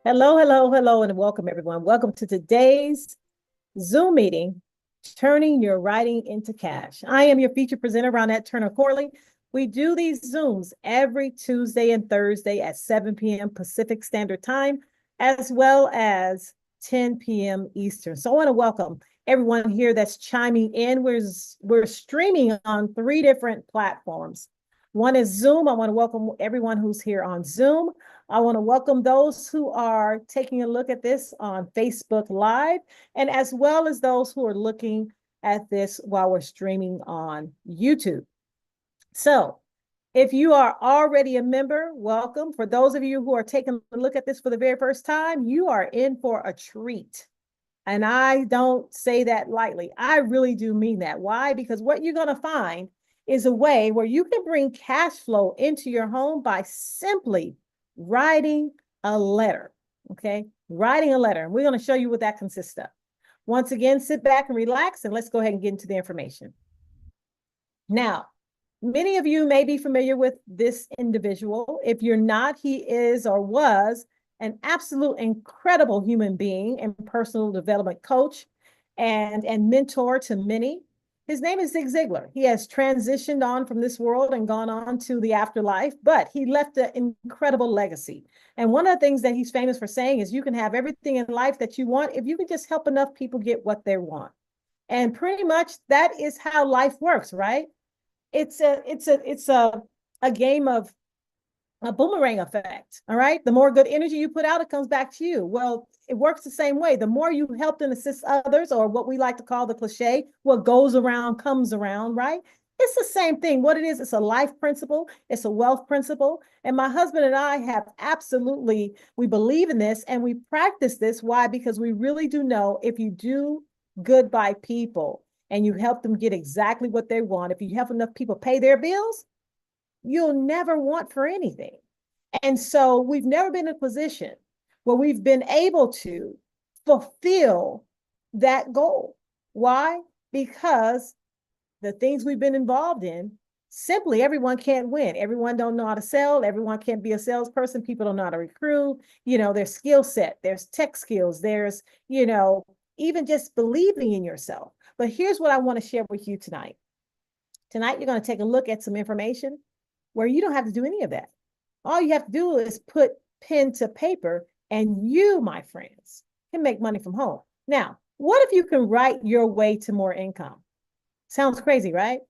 Hello, hello, hello, and welcome everyone. Welcome to today's Zoom meeting, Turning Your Writing into Cash. I am your featured presenter, Ronette Turner Corley. We do these Zooms every Tuesday and Thursday at 7 p.m. Pacific Standard Time, as well as 10 p.m. Eastern. So I want to welcome everyone here that's chiming in. We're streaming on 3 different platforms. One is Zoom. I want to welcome everyone who's here on Zoom. I want to welcome those who are taking a look at this on Facebook Live, and as well as those who are looking at this while we're streaming on YouTube. So if you are already a member, welcome. For those of you who are taking a look at this for the very first time, you are in for a treat. And I don't say that lightly. I really do mean that. Why? Because what you're going to find is a way where you can bring cash flow into your home by simply writing a letter. Okay. Writing a letter. And we're going to show you what that consists of. Once again, sit back and relax, and let's go ahead and get into the information. Now, many of you may be familiar with this individual. If you're not, he is or was an absolute incredible human being and personal development coach and mentor to many. His name is Zig Ziglar. He has transitioned on from this world and gone on to the afterlife, but he left an incredible legacy. And one of the things that he's famous for saying is you can have everything in life that you want if you can just help enough people get what they want. And pretty much that is how life works, right? It's a game of a boomerang effect. All right. The more good energy you put out, it comes back to you. Well, it works the same way. The more you help and assist others, or what we like to call the cliche, what goes around comes around, right? It's the same thing. What it is, it's a life principle, it's a wealth principle. And my husband and I have absolutely, we believe in this and we practice this. Why? Because we really do know if you do good by people and you help them get exactly what they want, if you help enough people pay their bills, you'll never want for anything. And so we've never been in a position where we've been able to fulfill that goal. Why? Because the things we've been involved in, simply everyone can't win. Everyone don't know how to sell. Everyone can't be a salesperson. People don't know how to recruit. There's skill set, there's tech skills, there's, even just believing in yourself. But here's what I want to share with you tonight. Tonight, you're going to take a look at some information where you don't have to do any of that. All you have to do is put pen to paper, and you, my friends, can make money from home. Now, what if you can write your way to more income? Sounds crazy, right?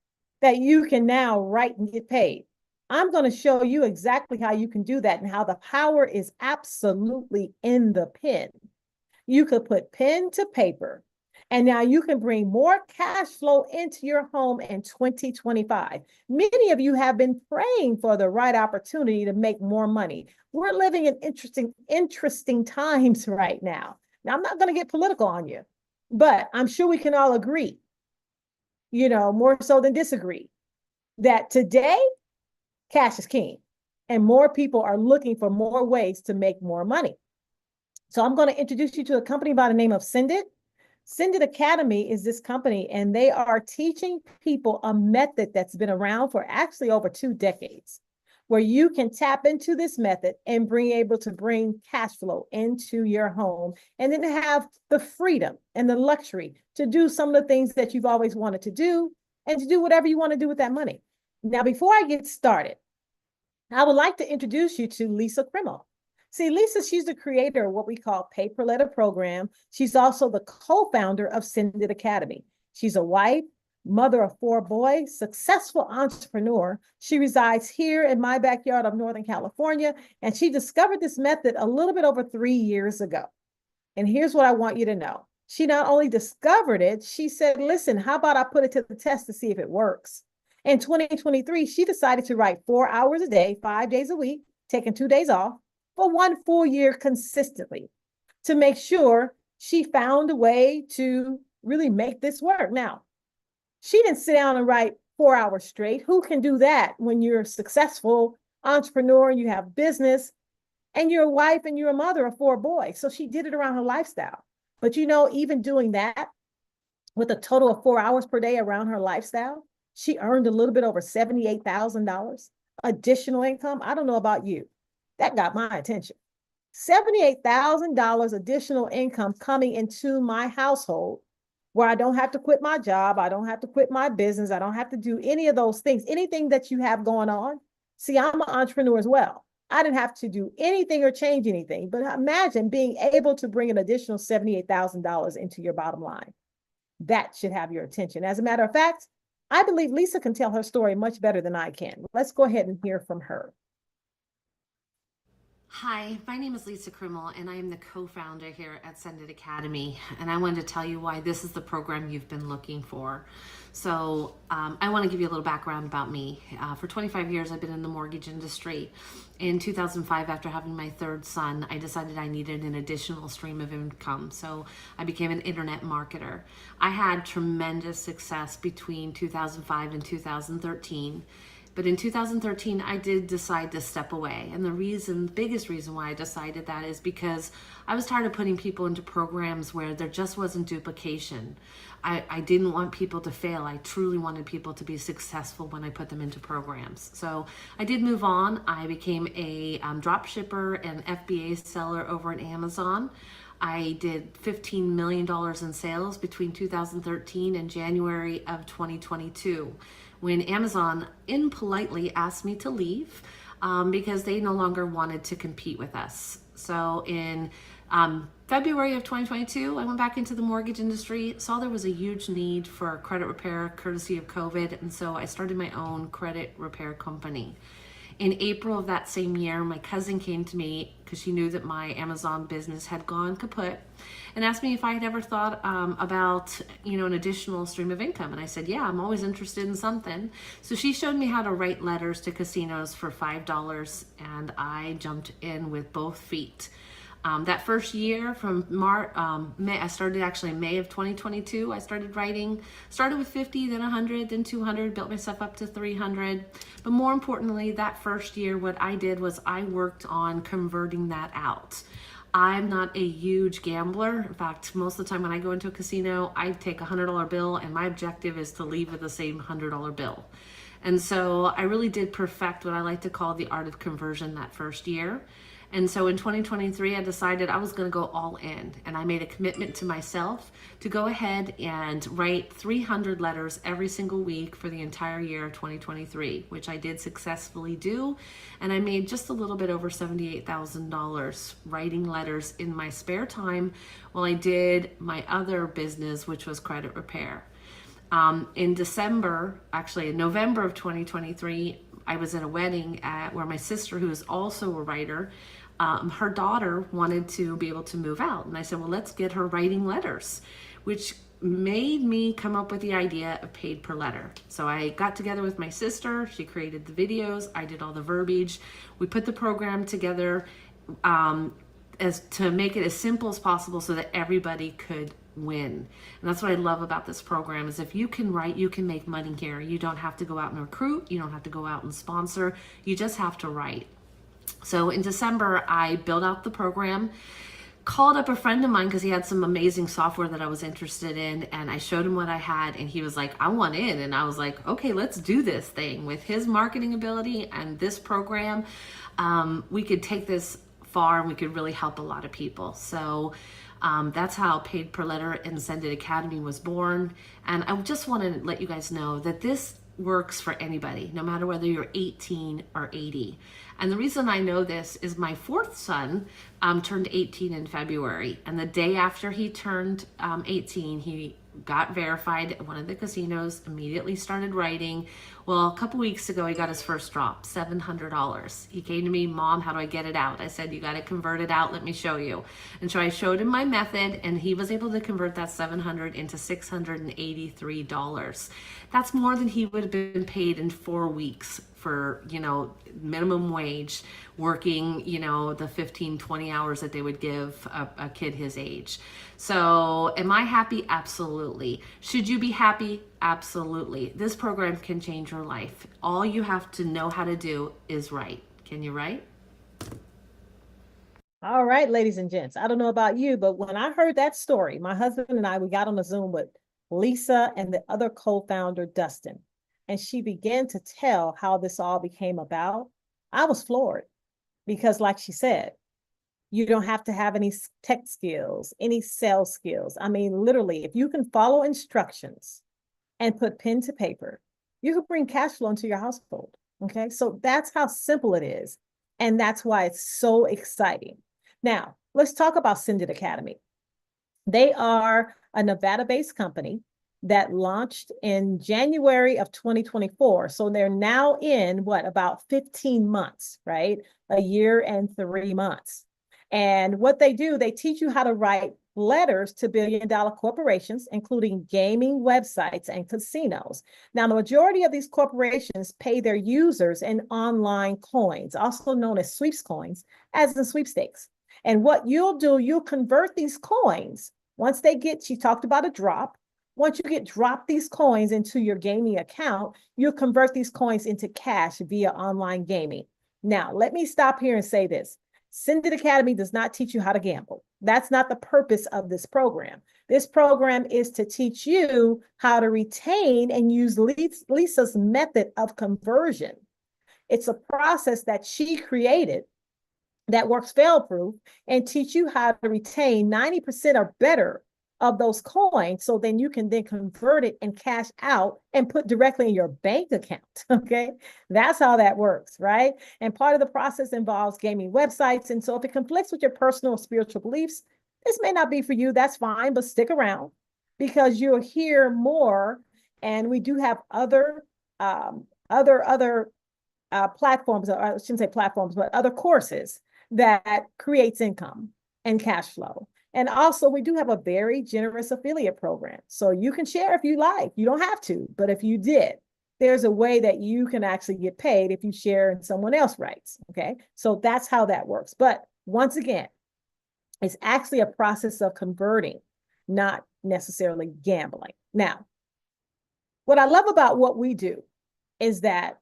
That you can now write and get paid. I'm going to show you exactly how you can do that and how the power is absolutely in the pen. You could put pen to paper, and now you can bring more cash flow into your home in 2025. Many of you have been praying for the right opportunity to make more money. We're living in interesting times right now. Now, I'm not going to get political on you, but I'm sure we can all agree, more so than disagree, that today cash is king and more people are looking for more ways to make more money. So I'm going to introduce you to a company by the name of Send It. Send It Academy is this company, and they are teaching people a method that's been around for actually over 2 decades, where you can tap into this method and able to bring cash flow into your home, and then have the freedom and the luxury to do some of the things that you've always wanted to do, and to do whatever you want to do with that money. Now, before I get started, I would like to introduce you to Lisa Krimmel. See, Lisa, she's the creator of what we call Pay Per Letter program. She's also the co-founder of Send It Academy. She's a wife, mother of 4 boys, successful entrepreneur. She resides here in my backyard of Northern California, and she discovered this method a little bit over 3 years ago. And here's what I want you to know. She not only discovered it, she said, listen, how about I put it to the test to see if it works? In 2023, she decided to write 4 hours a day, 5 days a week, taking 2 days off, for 1 full year consistently, to make sure she found a way to really make this work. Now, she didn't sit down and write 4 hours straight. Who can do that when you're a successful entrepreneur, you have business, and you're a wife and you're a mother of 4 boys? So she did it around her lifestyle. But even doing that with a total of 4 hours per day around her lifestyle, she earned a little bit over $78,000 additional income. I don't know about you. That got my attention. $78,000 additional income coming into my household where I don't have to quit my job. I don't have to quit my business. I don't have to do any of those things, anything that you have going on. See, I'm an entrepreneur as well. I didn't have to do anything or change anything, but imagine being able to bring an additional $78,000 into your bottom line. That should have your attention. As a matter of fact, I believe Lisa can tell her story much better than I can. Let's go ahead and hear from her. Hi, my name is Lisa Krimmel, and I am the co-founder here at Send It Academy. And I wanted to tell you why this is the program you've been looking for. So I want to give you a little background about me. For 25 years, I've been in the mortgage industry. In 2005, after having my third son, I decided I needed an additional stream of income. So I became an internet marketer. I had tremendous success between 2005 and 2013. But in 2013, I did decide to step away. And the biggest reason why I decided that is because I was tired of putting people into programs where there just wasn't duplication. I didn't want people to fail. I truly wanted people to be successful when I put them into programs. So I did move on. I became a drop shipper and FBA seller over at Amazon. I did $15 million in sales between 2013 and January of 2022. When Amazon impolitely asked me to leave because they no longer wanted to compete with us. So in February of 2022, I went back into the mortgage industry, saw there was a huge need for credit repair courtesy of COVID, and so I started my own credit repair company. In April of that same year, my cousin came to me because she knew that my Amazon business had gone kaput and asked me if I had ever thought about, an additional stream of income. And I said, yeah, I'm always interested in something. So she showed me how to write letters to casinos for $5, and I jumped in with both feet. That first year from May, I started actually in May of 2022. I started writing, started with 50, then 100, then 200, built myself up to 300. But more importantly, that first year, what I did was I worked on converting that out. I'm not a huge gambler. In fact, most of the time when I go into a casino, I take a $100 bill and my objective is to leave with the same $100 bill. And so I really did perfect what I like to call the art of conversion that first year. And so in 2023, I decided I was going to go all in, and I made a commitment to myself to go ahead and write 300 letters every single week for the entire year of 2023, which I did successfully do. And I made just a little bit over $78,000 writing letters in my spare time while I did my other business, which was credit repair. In November of 2023, I was at a wedding where my sister, who is also a writer, her daughter wanted to be able to move out. And I said, well, let's get her writing letters, which made me come up with the idea of paid per letter. So I got together with my sister. She created the videos. I did all the verbiage. We put the program together as to make it as simple as possible so that everybody could win. And that's what I love about this program is if you can write, you can make money here. You don't have to go out and recruit. You don't have to go out and sponsor. You just have to write. So in December, I built out the program, called up a friend of mine because he had some amazing software that I was interested in, and I showed him what I had, and he was like, I want in. And I was like, okay, let's do this thing. With his marketing ability and this program, we could take this far and we could really help a lot of people. So that's how Paid Per Letter and Send It Academy was born. And I just want to let you guys know that this works for anybody, no matter whether you're 18 or 80. And the reason I know this is my fourth son turned 18 in February. And the day after he turned 18, he got verified at one of the casinos, immediately started writing. Well, a couple weeks ago, he got his first drop, $700. He came to me, Mom, how do I get it out? I said, you got to convert it out. Let me show you. And so I showed him my method, and he was able to convert that $700 into $683. That's more than he would have been paid in 4 weeks for, minimum wage, working, the 15, 20 hours that they would give a kid his age. So am I happy? Absolutely. Should you be happy? Absolutely. This program can change your life. All you have to know how to do is write. Can you write? All right, ladies and gents, I don't know about you, but when I heard that story, my husband and I, we got on a Zoom with Lisa and the other co-founder, Dustin, and she began to tell how this all became about. I was floored because, like she said, You don't have to have any tech skills, any sales skills. I mean, literally, if you can follow instructions and put pen to paper, you can bring cash flow into your household. Okay. So that's how simple it is. And that's why it's so exciting. Now, let's talk about Send It Academy. They are a Nevada-based company that launched in January of 2024. So they're now in what, about 15 months, right? A year and 3 months. And what they do, they teach you how to write letters to billion-dollar corporations, including gaming websites and casinos. Now, the majority of these corporations pay their users in online coins, also known as sweeps coins, as in sweepstakes. And what you'll do, you'll convert these coins. Once they get, she talked about a drop. Once you get dropped these coins into your gaming account, you'll convert these coins into cash via online gaming. Now, let me stop here and say this. Send It Academy does not teach you how to gamble. That's not the purpose of this program. This program is to teach you how to retain and use Lisa's method of conversion. It's a process that she created that works fail-proof and teach you how to retain 90% or better of those coins, so then you can then convert it and cash out and put directly in your bank account. Okay, that's how that works, right? And part of the process involves gaming websites. And so if it conflicts with your personal or spiritual beliefs, this may not be for you. That's fine, but stick around because you'll hear more. And we do have other platforms, or I shouldn't say platforms, but other courses that creates income and cash flow. And also, we do have a very generous affiliate program. So you can share if you like. You don't have to, but if you did, there's a way that you can actually get paid if you share and someone else writes. Okay. So that's how that works. But once again, it's actually a process of converting, not necessarily gambling. Now, what I love about what we do is that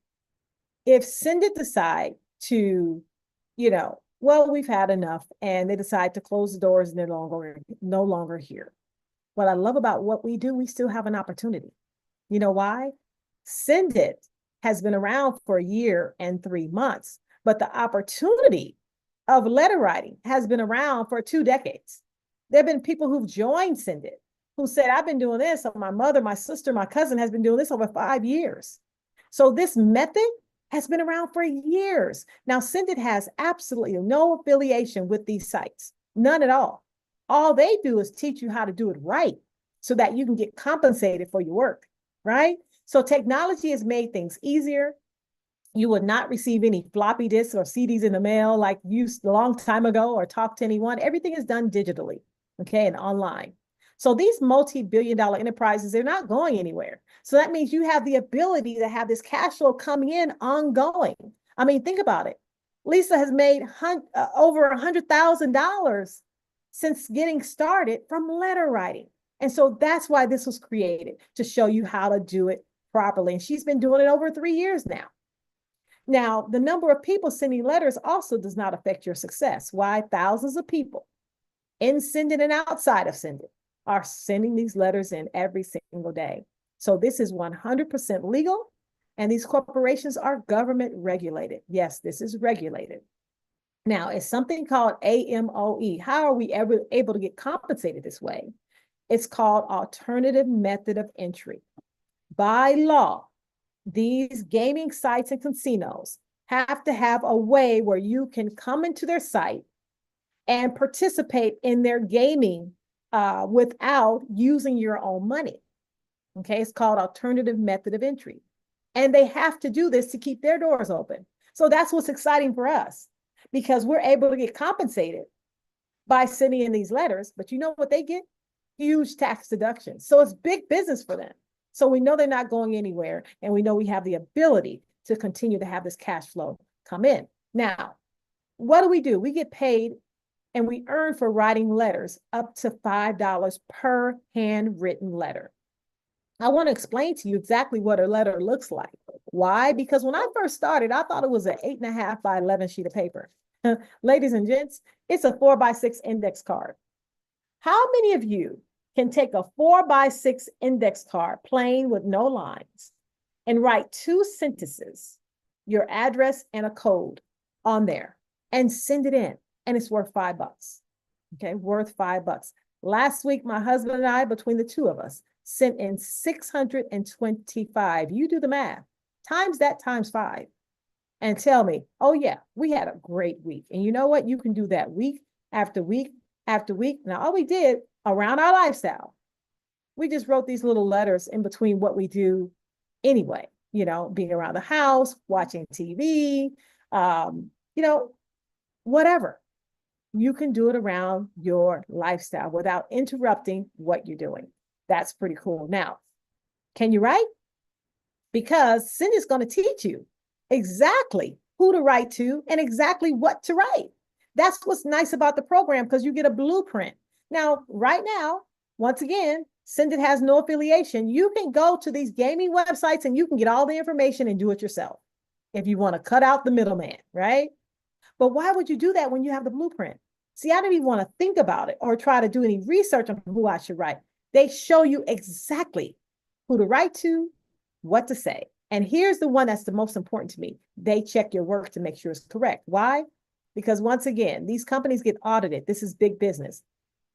if Send It decide to, well, we've had enough, and they decide to close the doors and they're no longer here. What I love about what we do, we still have an opportunity. You know why? Send It has been around for a year and 3 months, but the opportunity of letter writing has been around for 2 decades. There have been people who've joined Send It who said, I've been doing this. My mother, my sister, my cousin has been doing this over 5 years. So this method has been around for years. Now, Send It has absolutely no affiliation with these sites, none at all. All they do is teach you how to do it right so that you can get compensated for your work, right? So technology has made things easier. You would not receive any floppy disks or CDs in the mail like you used a long time ago, or talk to anyone. Everything is done digitally, okay, and online. So these multi-billion-dollar enterprises, they're not going anywhere. So that means you have the ability to have this cash flow coming in ongoing. I mean, think about it. Lisa has made over $100,000 since getting started from letter writing. And so that's why this was created, to show you how to do it properly. And she's been doing it over 3 years now. Now, the number of people sending letters also does not affect your success. Why? Thousands of people in Send It and outside of Send It are sending these letters in every single day. So this is 100% legal, and these corporations are government regulated. Yes, this is regulated. Now, it's something called AMOE. How are we ever able to get compensated this way? It's called alternative method of entry. By law, these gaming sites and casinos have to have a way where you can come into their site and participate in their gaming without using your own money. Okay, it's called alternative method of entry. And they have to do this to keep their doors open. So that's what's exciting for us, because we're able to get compensated by sending in these letters. But you know what they get? Huge tax deductions. So it's big business for them. So we know they're not going anywhere. And we know we have the ability to continue to have this cash flow come in. Now, what do? We get paid and we earn for writing letters up to $5 per handwritten letter. I want to explain to you exactly what a letter looks like. Why? Because when I first started, I thought it was an 8.5 by 11 sheet of paper. Ladies and gents, it's a 4x6 index card. How many of you can take a 4x6 index card, plain with no lines, and write 2 sentences, your address and a code on there, and send it in? and it's worth $5. Okay, worth $5. Last week, my husband and I, between the two of us, sent in 625. You do the math. Times that times 5. And tell me, oh yeah, we had a great week. And you know what? You can do that week after week after week. Now, all we did around our lifestyle, we just wrote these little letters in between what we do anyway, being around the house, watching TV, you know, whatever. You can do it around your lifestyle without interrupting what you're doing. That's pretty cool. Now, can you write? Because Cindy's going to teach you exactly who to write to and exactly what to write. That's what's nice about the program, because you get a blueprint. Now, right now, once again, Cindy has no affiliation. You can go to these gaming websites and you can get all the information and do it yourself if you want to cut out the middleman, right? But why would you do that when you have the blueprint? See, I didn't even want to think about it or try to do any research on who I should write. They show you exactly who to write to, what to say. And here's the one that's the most important to me. They check your work to make sure it's correct. Why? Because once again, these companies get audited. This is big business.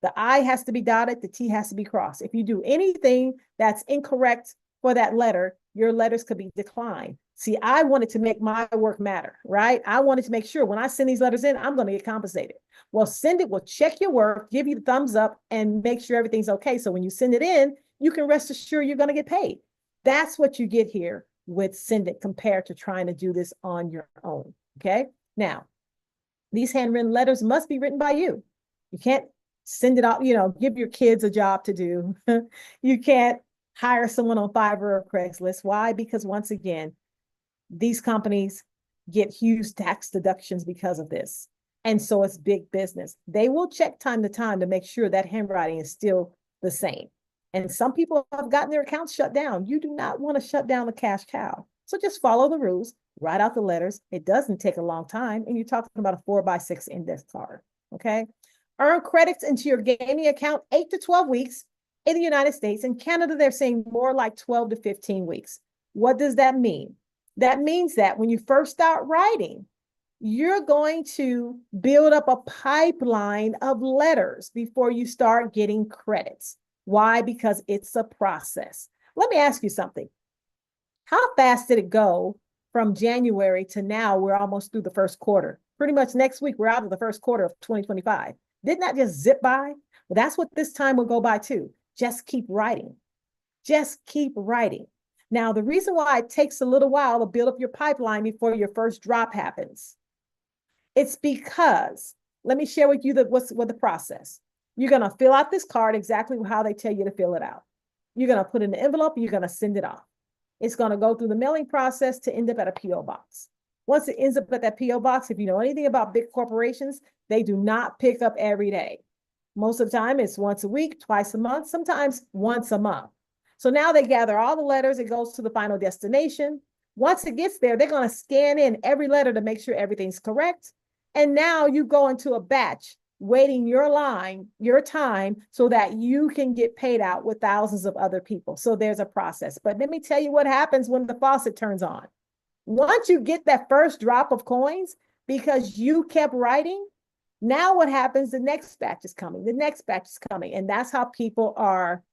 The I has to be dotted, the T has to be crossed. If you do anything that's incorrect for that letter, your letters could be declined. See, I wanted to make my work matter, right? I wanted to make sure when I send these letters in, I'm going to get compensated. Well, Send It will check your work, give you the thumbs up, and make sure everything's okay. So when you send it in, you can rest assured you're going to get paid. That's what you get here with Send It compared to trying to do this on your own, okay? Now, these handwritten letters must be written by you. You can't send it out, give your kids a job to do. You can't hire someone on Fiverr or Craigslist. Why? Because once again, these companies get huge tax deductions because of this. And so it's big business. They will check time to time to make sure that handwriting is still the same. And some people have gotten their accounts shut down. You do not want to shut down the cash cow. So just follow the rules, write out the letters. It doesn't take a long time. And you're talking about a 4x6 index card. Okay. Earn credits into your gaming account 8 to 12 weeks in the United States. In Canada, they're saying more like 12 to 15 weeks. What does that mean? That means that when you first start writing, you're going to build up a pipeline of letters before you start getting credits. Why? Because it's a process. Let me ask you something. How fast did it go from January to now? We're almost through the first quarter. Pretty much next week, we're out of the first quarter of 2025. Didn't that just zip by? Well, that's what this time will go by too. Just keep writing. Just keep writing. Now, the reason why it takes a little while to build up your pipeline before your first drop happens, it's because, let me share with you what the process. You're going to fill out this card exactly how they tell you to fill it out. You're going to put it in the envelope, you're going to send it off. It's going to go through the mailing process to end up at a P.O. box. Once it ends up at that P.O. box, if you know anything about big corporations, they do not pick up every day. Most of the time, it's once a week, twice a month, sometimes once a month. So now they gather all the letters, it goes to the final destination. Once it gets there, they're going to scan in every letter to make sure everything's correct. And now you go into a batch, waiting your line, your time, so that you can get paid out with thousands of other people. So there's a process. But let me tell you what happens when the faucet turns on. Once you get that first drop of coins, because you kept writing, now what happens? The next batch is coming. The next batch is coming. And that's how people are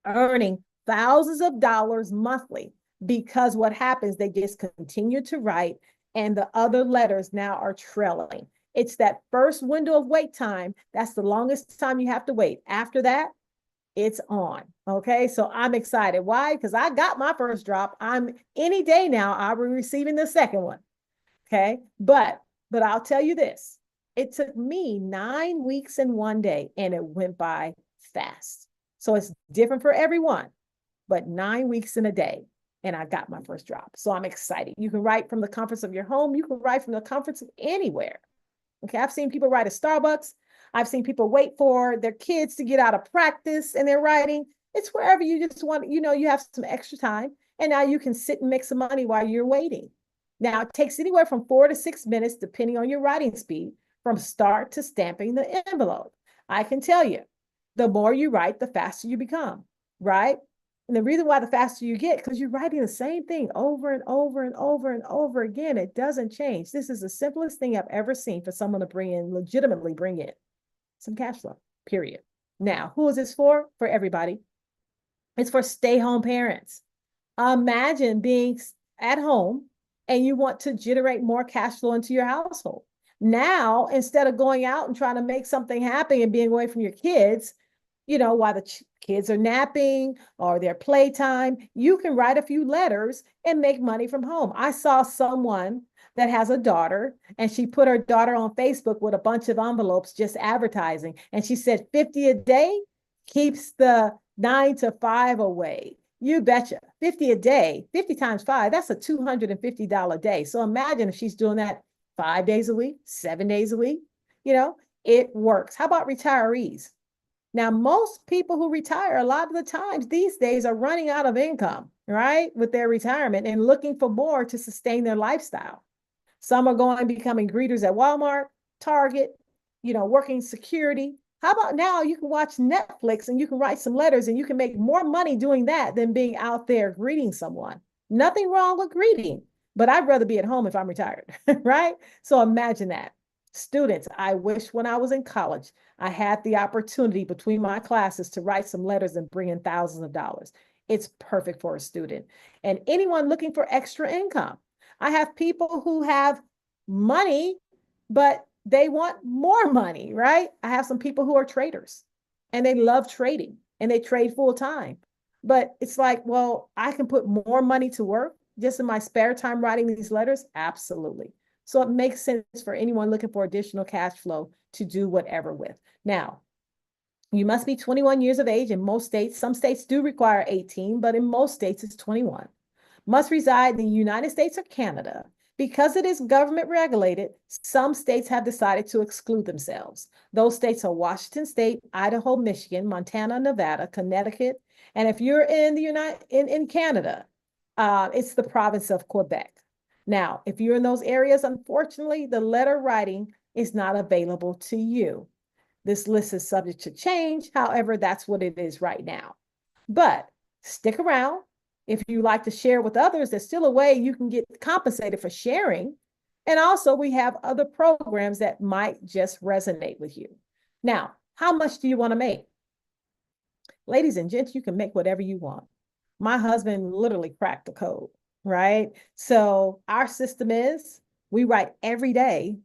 earning thousands of dollars monthly, because what happens, they just continue to write and the other letters now are trailing. It's that first window of wait time. That's the longest time you have to wait. After that, it's on. Okay. So I'm excited. Why? Because I got my first drop. I'm any day now, I'll be receiving the second one. Okay. But I'll tell you this. It took me 9 weeks and 1 day and it went by fast. So it's different for everyone, but 9 weeks and a day. And I got my first drop. So I'm excited. You can write from the comforts of your home. You can write from the comforts of anywhere. Okay. I've seen people write at Starbucks. I've seen people wait for their kids to get out of practice and they're writing. It's wherever you just want, you have some extra time. And now you can sit and make some money while you're waiting. Now it takes anywhere from 4 to 6 minutes, depending on your writing speed, from start to stamping the envelope. I can tell you, the more you write, the faster you become, right? And the reason why the faster you get, because you're writing the same thing over and over and over and over again. It doesn't change. This is the simplest thing I've ever seen for someone to legitimately bring in some cash flow, period. Now, who is this for? For everybody. It's for stay-home parents. Imagine being at home and you want to generate more cash flow into your household. Now, instead of going out and trying to make something happen and being away from your kids, while the kids are napping or their playtime, you can write a few letters and make money from home. I saw someone that has a daughter and she put her daughter on Facebook with a bunch of envelopes just advertising. And she said 50 a day keeps the 9 to 5 away. You betcha. 50 a day, 50 times 5, that's a $250 day. So imagine if she's doing that 5 days a week, 7 days a week, it works. How about retirees? Now, most people who retire a lot of the times these days are running out of income, right, with their retirement and looking for more to sustain their lifestyle. Some are going becoming greeters at Walmart, Target, working security. How about now you can watch Netflix and you can write some letters and you can make more money doing that than being out there greeting someone. Nothing wrong with greeting, but I'd rather be at home if I'm retired, right? So imagine that. Students, I wish when I was in college, I had the opportunity between my classes to write some letters and bring in thousands of dollars. It's perfect for a student. And anyone looking for extra income. I have people who have money, but they want more money, right? I have some people who are traders and they love trading and they trade full time. But it's like, well, I can put more money to work just in my spare time writing these letters. Absolutely. So it makes sense for anyone looking for additional cash flow to do whatever with. Now, you must be 21 years of age in most states. Some states do require 18, but in most states it's 21. Must reside in the United States or Canada. Because it is government regulated, some states have decided to exclude themselves. Those states are Washington State, Idaho, Michigan, Montana, Nevada, Connecticut, and if you're in the in Canada, it's the province of Quebec. Now, if you're in those areas, unfortunately, the letter writing is not available to you. This list is subject to change. However, that's what it is right now. But stick around. If you like to share with others, there's still a way you can get compensated for sharing. And also, we have other programs that might just resonate with you. Now, how much do you want to make? Ladies and gents, you can make whatever you want. My husband literally cracked the code, right? So our system is we write every day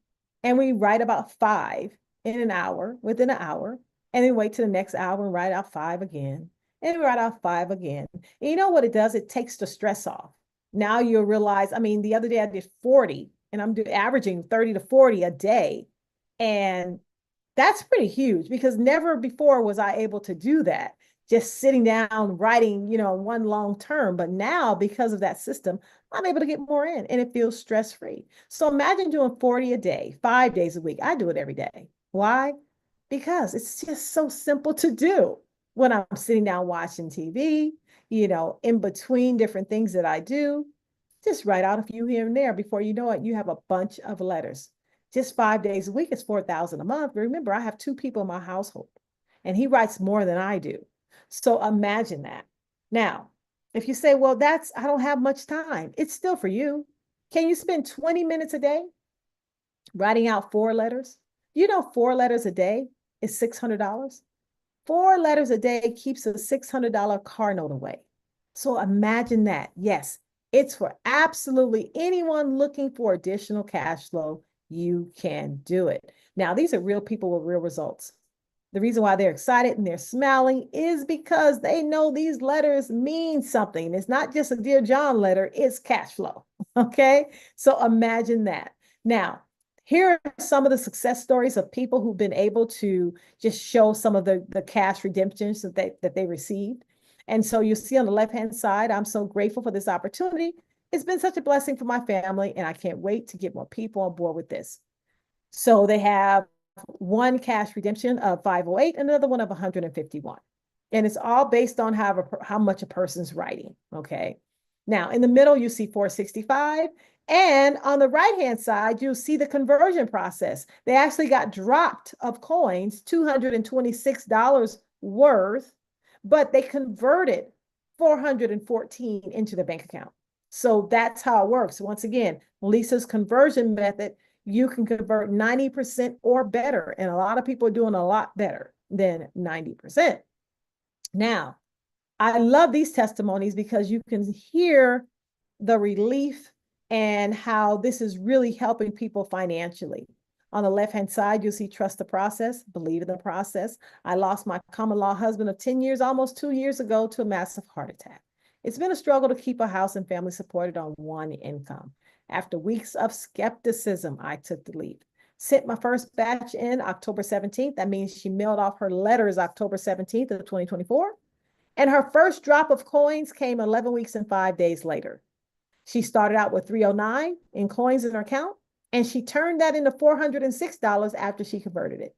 and we write about 5 in an hour, within an hour, and then wait till the next hour and write out 5 again. And write out 5 again. And you know what it does? It takes the stress off. Now you'll realize, the other day I did 40 and I'm averaging 30 to 40 a day. And that's pretty huge because never before was I able to do that. Just sitting down, writing, one long term. But now because of that system, I'm able to get more in and it feels stress-free. So imagine doing 40 a day, 5 days a week. I do it every day. Why? Because it's just so simple to do. When I'm sitting down watching TV, in between different things that I do, just write out a few here and there. Before you know it, you have a bunch of letters. Just 5 days a week is 4,000 a month. Remember, I have 2 people in my household and he writes more than I do. So imagine that. Now, if you say, well, I don't have much time, it's still for you. Can you spend 20 minutes a day writing out 4 letters? 4 letters a day is $600. 4 letters a day keeps a $600 car note away. So imagine that. Yes, it's for absolutely anyone looking for additional cash flow. You can do it. Now, these are real people with real results. The reason why they're excited and they're smiling is because they know these letters mean something. It's not just a Dear John letter, it's cash flow. Okay, so imagine that. Now, here are some of the success stories of people who've been able to just show some of the cash redemptions that they received. And so you see on the left-hand side, I'm so grateful for this opportunity. It's been such a blessing for my family, and I can't wait to get more people on board with this. So they have one cash redemption of 508, another one of 151. And it's all based on how much a person's writing, okay? Now, in the middle, you see 465. And on the right-hand side, you'll see the conversion process. They actually got dropped of coins, $226 worth, but they converted $414 into the bank account. So that's how it works. Once again, Lisa's conversion method, you can convert 90% or better. And a lot of people are doing a lot better than 90%. Now, I love these testimonies because you can hear the relief and how this is really helping people financially. On the left-hand side, you'll see trust the process, believe in the process. I lost my common law husband of 10 years, almost 2 years ago, to a massive heart attack. It's been a struggle to keep a house and family supported on one income. After weeks of skepticism, I took the leap. Sent my first batch in October 17th. That means she mailed off her letters October 17th of 2024. And her first drop of coins came 11 weeks and 5 days later. She started out with $309 in coins in her account, and she turned that into $406 after she converted it.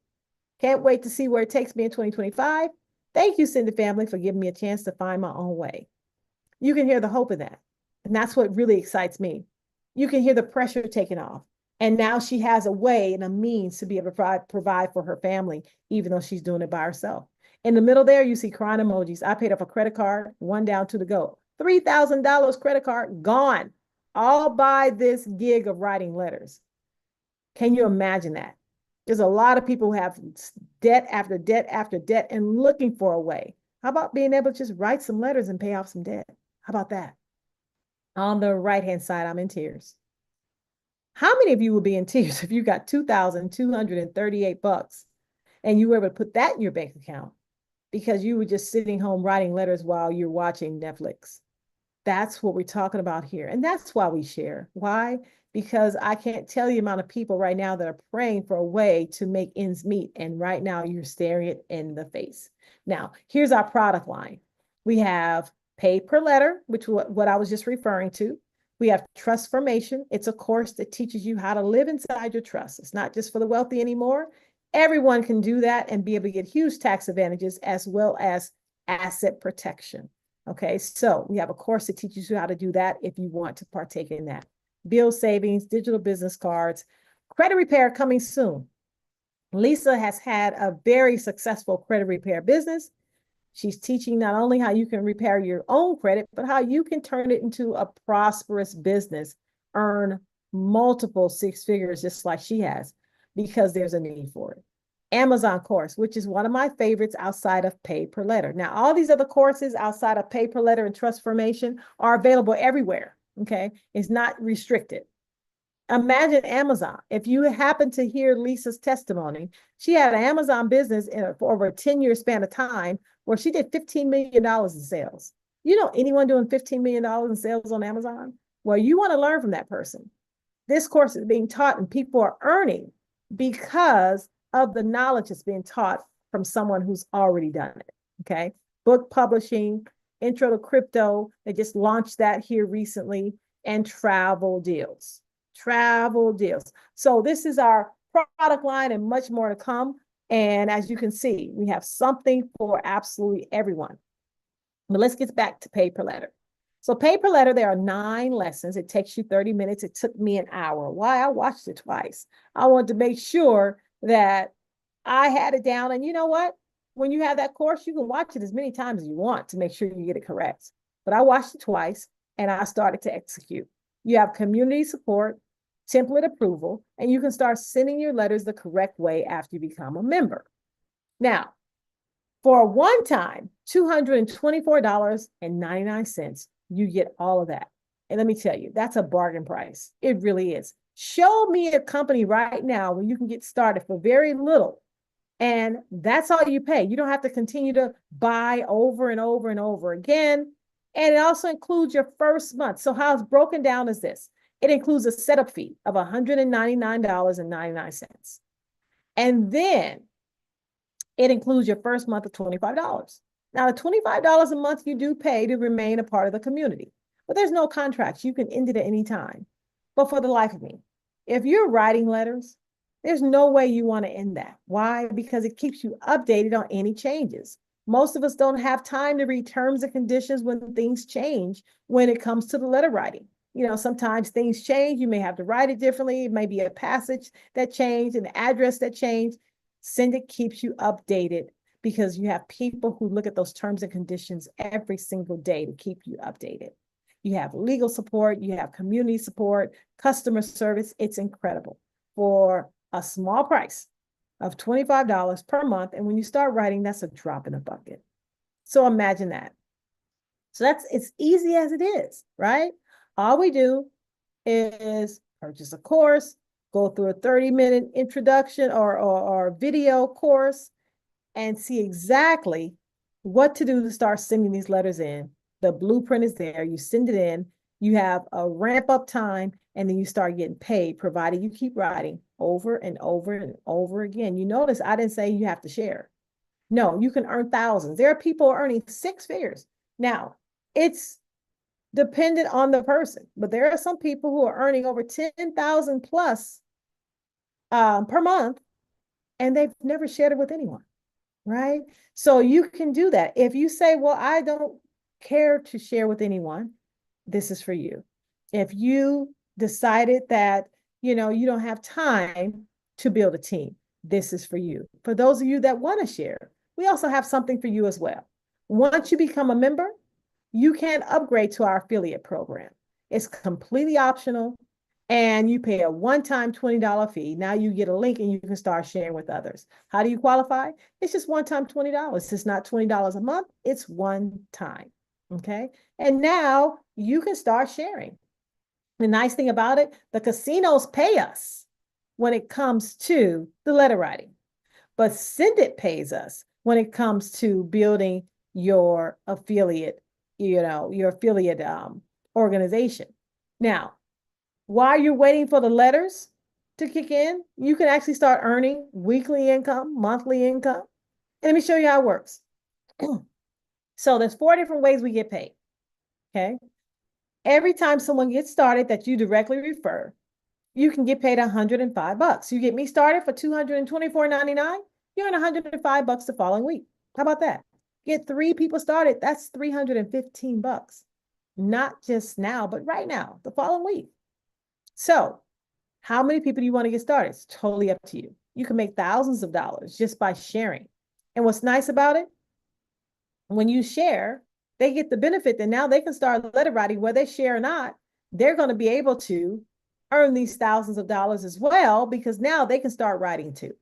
Can't wait to see where it takes me in 2025. Thank you, Cindy family, for giving me a chance to find my own way. You can hear the hope in that. And that's what really excites me. You can hear the pressure taken off. And now she has a way and a means to be able to provide for her family, even though she's doing it by herself. In the middle there, you see crying emojis. I paid off a credit card, one down to the go. $3,000 credit card gone, all by this gig of writing letters. Can you imagine that? There's a lot of people who have debt after debt after debt and looking for a way. How about being able to just write some letters and pay off some debt? How about that? On the right-hand side, I'm in tears. How many of you will be in tears if you got $2,238 and you were able to put that in your bank account because you were just sitting home writing letters while you're watching Netflix? That's what we're talking about here. And that's why we share. Why? Because I can't tell you the amount of people right now that are praying for a way to make ends meet. And right now you're staring it in the face. Now, here's our product line. We have Pay Per Letter, which is what I was just referring to. We have Trust Formation. It's a course that teaches you how to live inside your trust. It's not just for the wealthy anymore. Everyone can do that and be able to get huge tax advantages as well as asset protection. Okay, so we have a course that teaches you how to do that if you want to partake in that. Bill savings, digital business cards, credit repair coming soon. Lisa has had a very successful credit repair business. She's teaching not only how you can repair your own credit, but how you can turn it into a prosperous business, earn multiple six figures just like she has, because there's a need for it. Amazon course, which is one of my favorites outside of Pay Per Letter. Now, all these other courses outside of Pay Per Letter and Trust Formation are available everywhere, okay? It's not restricted. Imagine Amazon. If you happen to hear Lisa's testimony, she had an Amazon business for over a 10-year span of time where she did $15 million in sales. You know anyone doing $15 million in sales on Amazon? Well, you want to learn from that person. This course is being taught and people are earning because of the knowledge that's being taught from someone who's already done it, okay? Book publishing, intro to crypto, they just launched that here recently, and travel deals. Travel deals. So this is our product line and much more to come. And as you can see, we have something for absolutely everyone. But let's get back to Pay Per Letter. So Pay Per Letter, there are 9 lessons. It takes you 30 minutes. It took me an hour. Why? I watched it twice. I wanted to make sure that I had it down. And you know what? When you have that course, you can watch it as many times as you want to make sure you get it correct. But I watched it twice and I started to execute. You have community support, template approval, and you can start sending your letters the correct way after you become a member. Now, for a one-time $224.99, you get all of that. And let me tell you, that's a bargain price. It really is. Show me a company right now where you can get started for very little. And that's all you pay. You don't have to continue to buy over and over and over again. And it also includes your first month. So how it's broken down is this. It includes a setup fee of $199.99. And then it includes your first month of $25. Now, the $25 a month you do pay to remain a part of the community. But there's no contracts. You can end it at any time. But for the life of me, if you're writing letters, there's no way you want to end that. Why? Because it keeps you updated on any changes. Most of us don't have time to read terms and conditions when things change when it comes to the letter writing. You know, sometimes things change. You may have to write it differently. It may be a passage that changed, an address that changed. Send It keeps you updated because you have people who look at those terms and conditions every single day to keep you updated. You have legal support, you have community support, customer service. It's incredible for a small price of $25 per month. And when you start writing, that's a drop in a bucket. So imagine that. So that's it's easy as it is, right? All we do is purchase a course, go through a 30-minute introduction or video course, and see exactly what to do to start sending these letters in. The blueprint is there. You send it in. You have a ramp up time, and then you start getting paid, provided you keep writing over and over and over again. You notice I didn't say you have to share. No, you can earn thousands. There are people earning six figures. Now, it's dependent on the person, but there are some people who are earning over 10,000 plus per month, and they've never shared it with anyone, right? So you can do that. If you say, well, I don't care to share with anyone, this is for you. If you decided that, you don't have time to build a team, this is for you. For those of you that want to share, we also have something for you as well. Once you become a member, you can upgrade to our affiliate program. It's completely optional, and you pay a one-time $20 fee. Now you get a link and you can start sharing with others. How do you qualify? It's just one-time $20. It's not $20 a month. It's one time. Okay. And now you can start sharing. The nice thing about it, the casinos pay us when it comes to the letter writing, but Send It pays us when it comes to building your affiliate, your affiliate organization. Now, while you're waiting for the letters to kick in, you can actually start earning weekly income, monthly income. And let me show you how it works. So there's 4 different ways we get paid. Okay. Every time someone gets started that you directly refer, you can get paid $105. You get me started for $224.99, you earn $105 the following week. How about that? Get 3 people started, that's $315. Not just now, but right now, the following week. So how many people do you want to get started? It's totally up to you. You can make thousands of dollars just by sharing. And what's nice about it, when you share, they get the benefit that now they can start letter writing, whether they share or not. They're going to be able to earn these thousands of dollars as well, because now they can start writing too.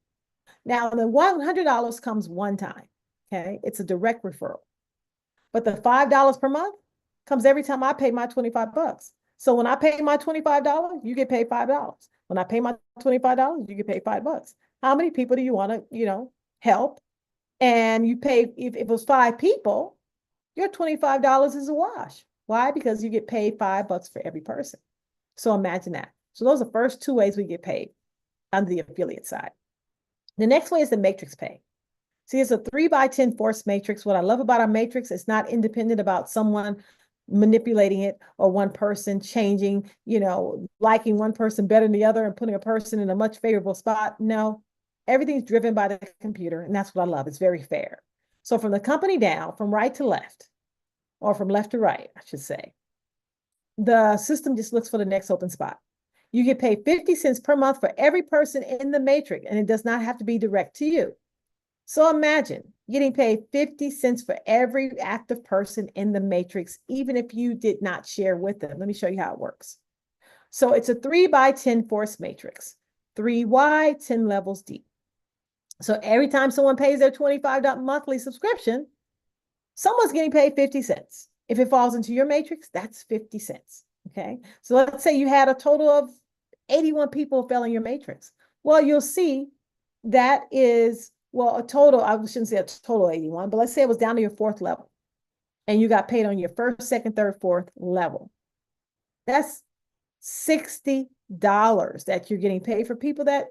Now, the $100 comes one time. Okay. It's a direct referral. But the $5 per month comes every time I pay my $25. So when I pay my $25, you get paid $5. When I pay my $25, you get paid $5. How many people do you want to, help? And you pay, if it was 5 people, your $25 is a wash. Why? Because you get paid $5 for every person. So imagine that. So those are the first 2 ways we get paid on the affiliate side. The next way is the matrix pay. See, it's a 3x10 force matrix. What I love about our matrix, it's not independent about someone manipulating it or one person changing, liking one person better than the other and putting a person in a much favorable spot. No, everything's driven by the computer. And that's what I love. It's very fair. So from the company down, from right to left, or from left to right, I should say, the system just looks for the next open spot. You get paid 50 cents per month for every person in the matrix, and it does not have to be direct to you. So imagine getting paid 50 cents for every active person in the matrix, even if you did not share with them. Let me show you how it works. So it's a 3x10 force matrix, 3 wide, 10 levels deep. So every time someone pays their $25 monthly subscription, someone's getting paid 50 cents. If it falls into your matrix, that's 50 cents. Okay. So let's say you had a total of 81 people fell in your matrix. Well, you'll see that is, a total, I shouldn't say a total 81, but let's say it was down to your 4th level and you got paid on your 1st, 2nd, 3rd, 4th level. That's $60 that you're getting paid for people that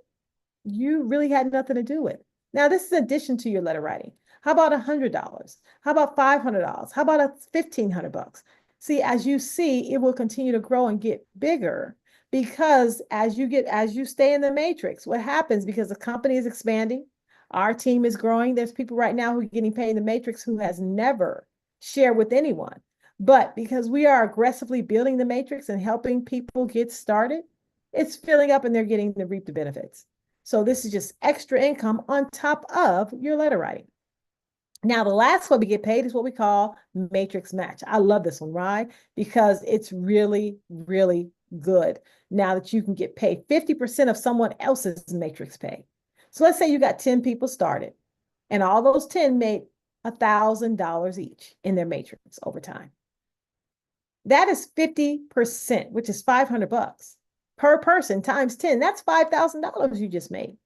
you really had nothing to do with. Now, this is in addition to your letter writing. How about $100? How about $500? How about $1,500? See, as you see, it will continue to grow and get bigger, because as you stay in the matrix, what happens, because the company is expanding, our team is growing. There's people right now who are getting paid in the matrix who has never shared with anyone. But because we are aggressively building the matrix and helping people get started, it's filling up and they're getting to reap the benefits. So this is just extra income on top of your letter writing. Now, the last way we get paid is what we call matrix match. I love this one, right? Because it's really, really good. Now that you can get paid 50% of someone else's matrix pay. So let's say you got 10 people started, and all those 10 made $1,000 each in their matrix over time. That is 50%, which is 500 bucks per person times 10. That's $5,000 you just made.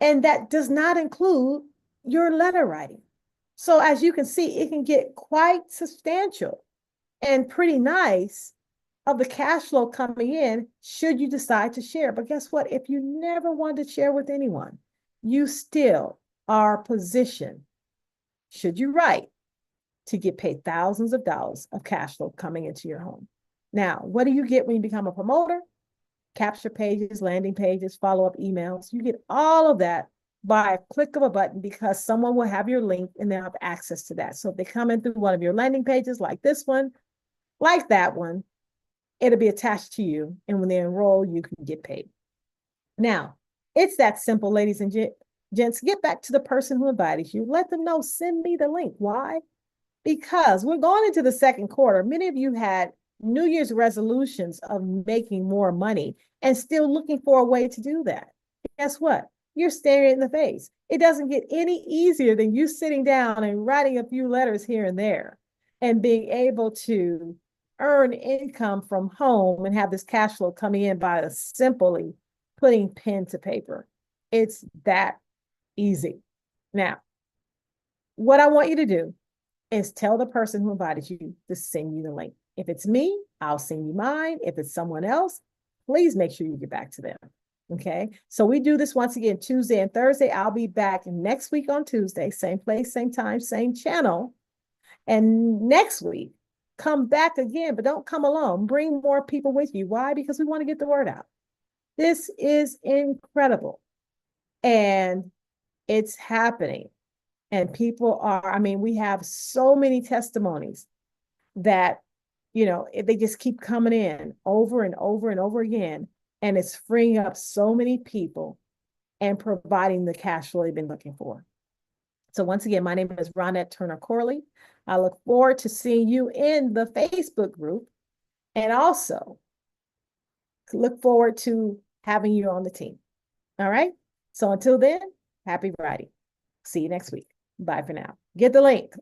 And that does not include your letter writing. So as you can see, it can get quite substantial and pretty nice of the cash flow coming in should you decide to share. But guess what? If you never want to share with anyone, you still are positioned, should you write, to get paid thousands of dollars of cash flow coming into your home. Now, what do you get when you become a promoter? Capture pages, landing pages, follow-up emails. You get all of that by a click of a button because someone will have your link and they'll have access to that. So if they come in through one of your landing pages like this one, like that one, it'll be attached to you. And when they enroll, you can get paid. Now, it's that simple, ladies and gents. Get back to the person who invited you. Let them know, send me the link. Why? Because we're going into the second quarter. Many of you had New Year's resolutions of making more money and still looking for a way to do that. Guess what? You're staring in the face. It doesn't get any easier than you sitting down and writing a few letters here and there and being able to earn income from home and have this cash flow coming in by simply putting pen to paper. It's that easy. Now, what I want you to do is tell the person who invited you to send you the link. If it's me, I'll send you mine. If it's someone else, please make sure you get back to them. Okay. So we do this once again, Tuesday and Thursday. I'll be back next week on Tuesday, same place, same time, same channel. And next week, come back again, but don't come alone. Bring more people with you. Why? Because we want to get the word out. This is incredible. And it's happening. And people are, I mean, we have so many testimonies that, you know, they just keep coming in over and over and over again. And it's freeing up so many people and providing the cash flow they've been looking for. So once again, my name is Ronette Turner Corley. I look forward to seeing you in the Facebook group and also look forward to having you on the team. All right. So until then, happy writing. See you next week. Bye for now. Get the link.